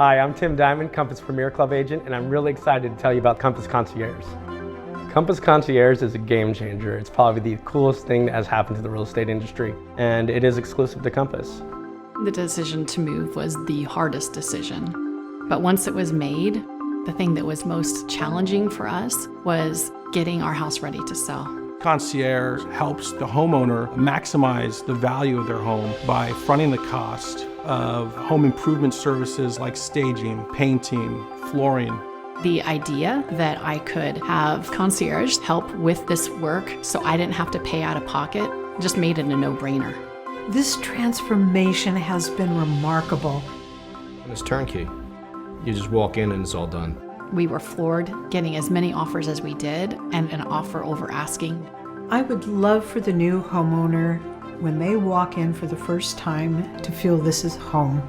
Hi, I'm Tim Diamond, Compass Premier Club agent, and I'm really excited to tell you about Compass Concierge. Compass Concierge is a game changer. It's probably the coolest thing that has happened to the real estate industry, and it is exclusive to Compass. The decision to move was the hardest decision. But once it was made, the thing that was most challenging for us was getting our house ready to sell. Concierge helps the homeowner maximize the value of their home by fronting the cost of home improvement services like staging, painting, flooring. The idea that I could have Concierge help with this work so I didn't have to pay out of pocket just made it a no-brainer. This transformation has been remarkable. And it's turnkey. You just walk in and it's all done. We were floored getting as many offers as we did and an offer over asking. I would love for the new homeowner, when they walk in for the first time, to feel this is home.